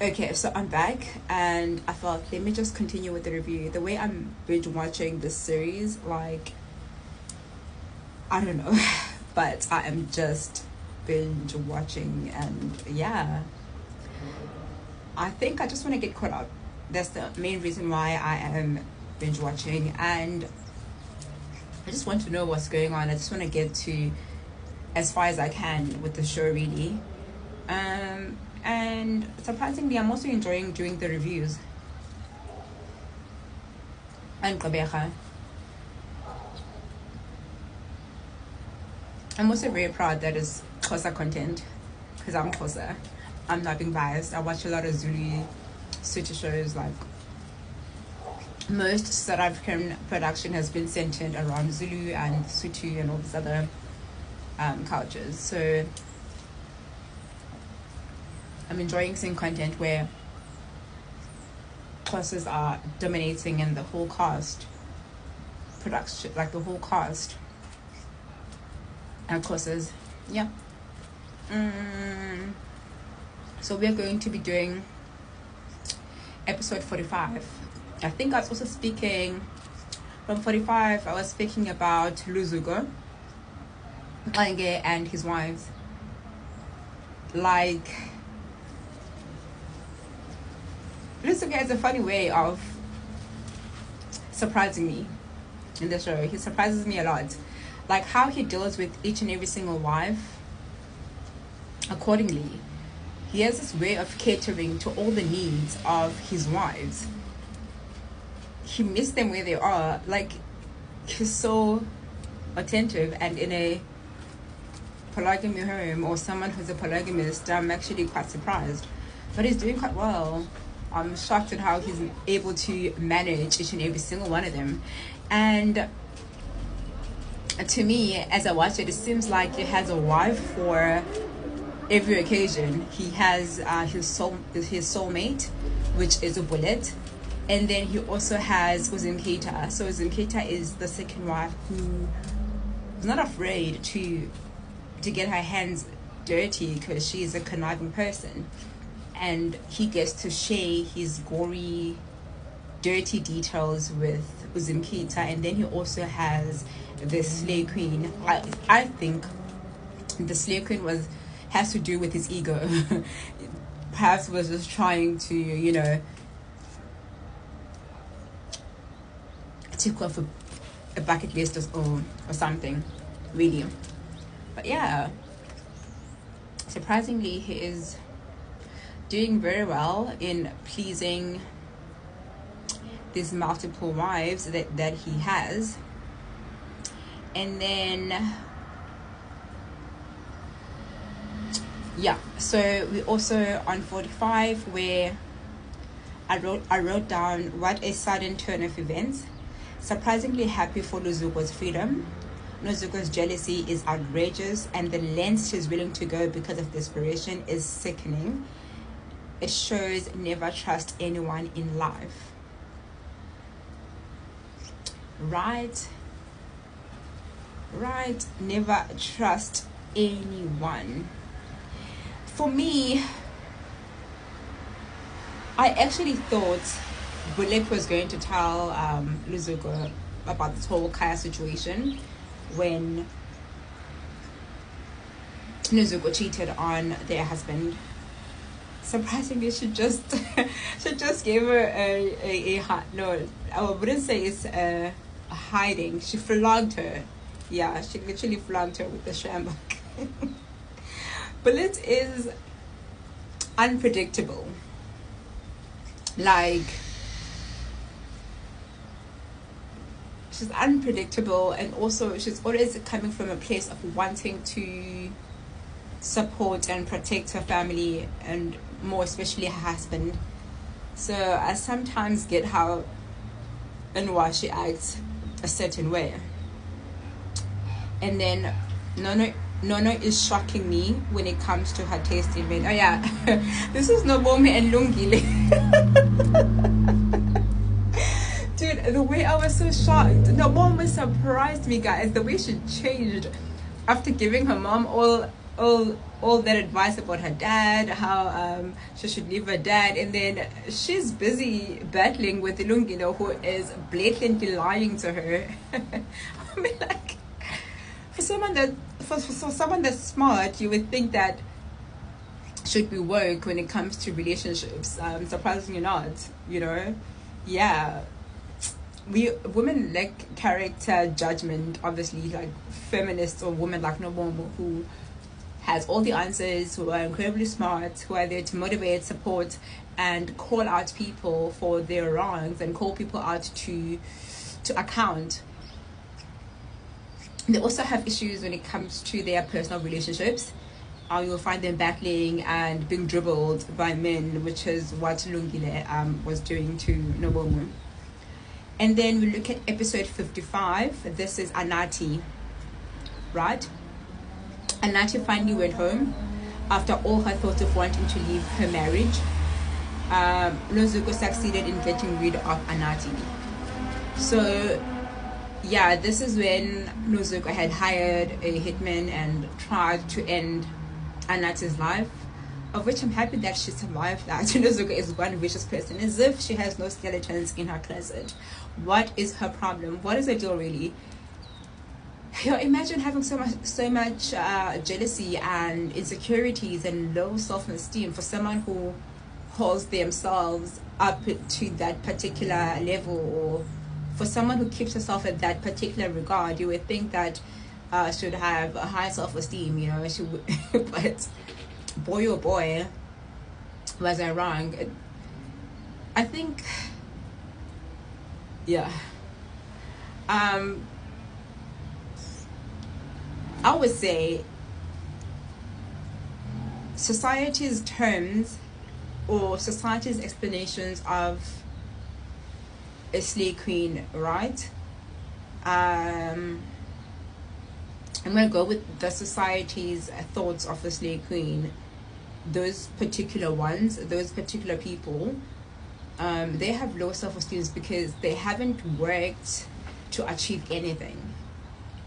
Okay, so I'm back and I thought let me just continue with the review. The way I'm binge watching this series, like, I don't know, but I am just binge watching, and yeah, I think I just want to get caught up. That's the main reason why I am binge watching, and I just want to know what's going on. I just want to get to as far as I can with the show, really. And surprisingly, I'm also enjoying doing the reviews. And Gqeberha. I'm also very proud that it's Xhosa content, because I'm Xhosa. I'm not being biased. I watch a lot of Zulu Sotho shows. Like, most South African production has been centered around Zulu and Sotho and all these other cultures. So I'm enjoying seeing content where Xhosas are dominating, and the whole cast production, like the whole cast and Xhosas. Yeah. So we're going to be doing episode 45. I think I was also speaking from 45. I was speaking about Luzuko and his wives. Like, Luzuko has a funny way of surprising me in the show. He surprises me a lot. Like, how he deals with each and every single wife accordingly. He has this way of catering to all the needs of his wives. He meets them where they are. Like, he's so attentive, and in a polygamy home or someone who's a polygamist, I'm actually quite surprised. But he's doing quite well. I'm shocked at how he's able to manage each and every single one of them. And to me, as I watch it, it seems like he has a wife for every occasion. He has his soulmate, which is a bullet, and then he also has Gqeberha. So Gqeberha is the second wife who is not afraid to get her hands dirty, because she is a conniving person, and he gets to share his gory, dirty details with Gqeberha. And then he also has the Slay Queen. I think the Slay Queen has to do with his ego. Perhaps was just trying to, tick off a bucket list or something, really. But yeah, surprisingly, he is doing very well in pleasing these multiple wives that he has. And then yeah, so we also on 45, where I wrote down, what a sudden turn of events. Surprisingly happy for Luzuko's freedom. Luzuko's jealousy is outrageous, and the lengths she's willing to go because of desperation is sickening. It shows never trust anyone in life. Right, never trust anyone. For me, I actually thought Bulek was going to tell Luzuko about this whole Kaya situation when Luzuko cheated on their husband. Surprisingly, she just gave her a no, I wouldn't say it's a hiding. She flogged her. Yeah, she literally flogged her with the shambak. But it is unpredictable. Like, she's unpredictable, and also she's always coming from a place of wanting to support and protect her family, and more especially her husband. So I sometimes get how and why she acts a certain way. And then Nono is shocking me when it comes to her taste in men. Oh yeah, this is Nobomi and Lungile. Dude, the way I was so shocked. Nobomi surprised me, guys. The way she changed after giving her mom all all that advice about her dad, how she should leave her dad, and then she's busy battling with Lungile, who is blatantly lying to her. I mean, like, for someone that for someone that's smart, you would think that should be woke when it comes to relationships. Surprisingly not, you know. Yeah, we women like character judgment, obviously, like feminists or women like Nobomo, who has all the answers, who are incredibly smart, who are there to motivate, support, and call out people for their wrongs and call people out to account. They also have issues when it comes to their personal relationships. You'll find them battling and being dribbled by men, which is what Lungile was doing to Nobomu. And then we look at episode 55. This is Anati, right? Anati finally went home after all her thoughts of wanting to leave her marriage. Nozuko succeeded in getting rid of Anati. So yeah, this is when Nozuko had hired a hitman and tried to end Anati's life, of which I'm happy that she survived that. Nozuko is one vicious person, as if she has no skeletons in her closet. What is her problem? What is her deal, really? You know, imagine having so much jealousy and insecurities and low self-esteem for someone who holds themselves up to that particular level, or for someone who keeps herself at that particular regard. You would think that should have a high self-esteem, you know. She would, but boy oh boy, was I wrong. I think, yeah. I would say society's terms or society's explanations of a slay queen, right? I'm gonna go with the society's thoughts of a slay queen. Those particular ones, those particular people, they have low self-esteem because they haven't worked to achieve anything.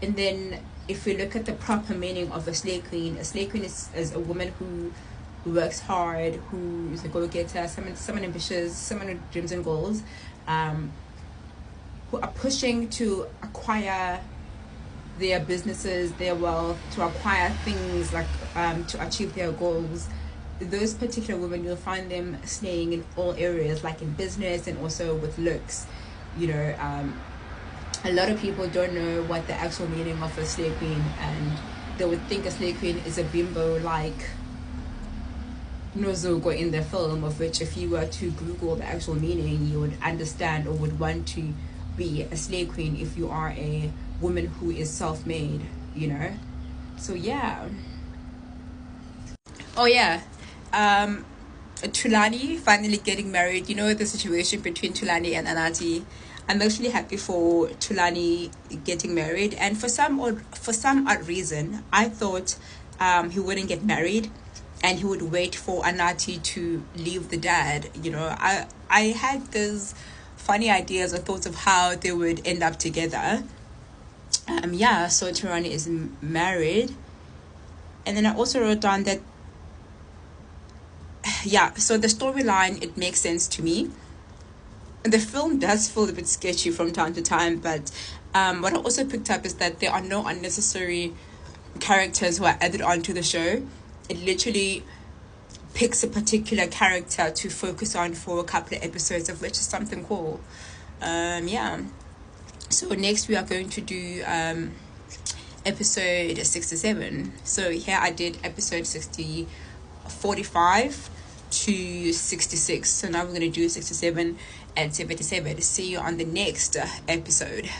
And then if we look at the proper meaning of a slay queen is a woman who works hard, who is a go-getter, someone ambitious, someone with dreams and goals, who are pushing to acquire their businesses, their wealth, to acquire things like to achieve their goals. Those particular women, you'll find them slaying in all areas, like in business and also with looks. You know, a lot of people don't know what the actual meaning of a slay queen, and they would think a slay queen is a bimbo like Nozuko in the film, of which if you were to Google the actual meaning, you would understand or would want to be a slay queen if you are a woman who is self-made, you know. So yeah. Oh yeah, Tulani finally getting married. You know, the situation between Tulani and Anati. I'm actually happy for Tulani getting married, and for some odd reason, I thought he wouldn't get married, and he would wait for Anati to leave the dad. You know, I had those funny ideas or thoughts of how they would end up together. Yeah, so Tulani is married, and then I also wrote down that yeah, so the storyline, it makes sense to me. The film does feel a bit sketchy from time to time, but what I also picked up is that there are no unnecessary characters who are added onto the show. It literally picks a particular character to focus on for a couple of episodes, of which is something cool. Yeah. So next we are going to do episode 67. So here I did episode 45 to 66. So now we're going to do 67 and 77. See you on the next episode.